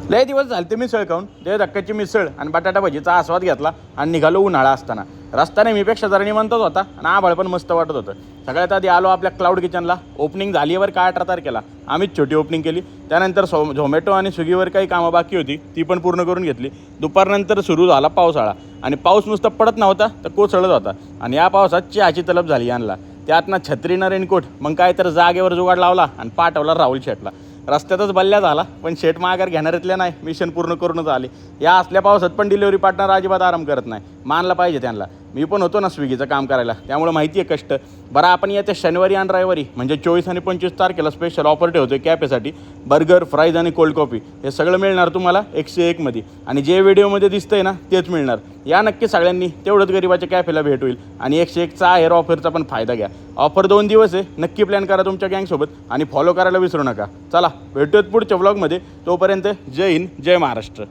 लय दिवस झाले ते मिसळ खाऊन ते धक्क्याची मिसळ आणि बटाटा भजीचा आस्वाद घेतला आणि निघालो उन्हाळा असताना. रस्ता नेहमीपेक्षा जरा निवांतच होता आणि आभाळ पण मस्त वाटत होतं. सगळ्यात आधी आलो आपल्या क्लाउड किचनला. ओपनिंग झालीवर काय 18 तारखेला आम्हीच छोटी ओपनिंग केली. त्यानंतर झोमॅटो आणि स्विगीवर काही कामं बाकी होती ती पण पूर्ण करून घेतली. दुपारनंतर सुरू झाला पावसाळा आणि पाऊस नुसता पडत नव्हता तर कोसळत होता आणि या पावसात चहाची तलब झाली यांना. त्यात ना छत्री ना रेनकोट, मग काय तर जागेवर जुगाड लावला आणि पाठवला राहुल शेटला. रस्त्यातच बल्ल्या झाला पण शेट माघार घेणाऱ्यातल्या नाही, मिशन पूर्ण करूनच आले. या असल्या पावसात पण डिलिव्हरी पार्टनर अजिबात आराम करत नाही, मानला पाहिजे त्यांना. मी पण होतो ना स्विगीचं काम करायला, त्यामुळे माहिती आहे कष्ट. बरं, आपण येत्या शनिवारी आणि रविवारी म्हणजे 24 आणि 25 तारखेला स्पेशल ऑफर ठेवतो कॅफेसाठी. बर्गर, फ्राईज आणि कोल्ड कॉफी हे सगळं मिळणार तुम्हाला 101 मध्ये. आणि जे व्हिडिओमध्ये दिसतंय ना तेच मिळणार. या नक्की सगळ्यांनी, तेवढंच गरिबाच्या कॅफेला भेट होईल आणि 101चा आहेर ऑफरचा पण फायदा घ्या. ऑफर 2 दिवस आहे, नक्की प्लॅन करा तुमच्या गँगसोबत आणि फॉलो करायला विसरू नका. चला भेटूयात पुढच्या व्लॉगमध्ये. तोपर्यंत जय हिंद, जय महाराष्ट्र.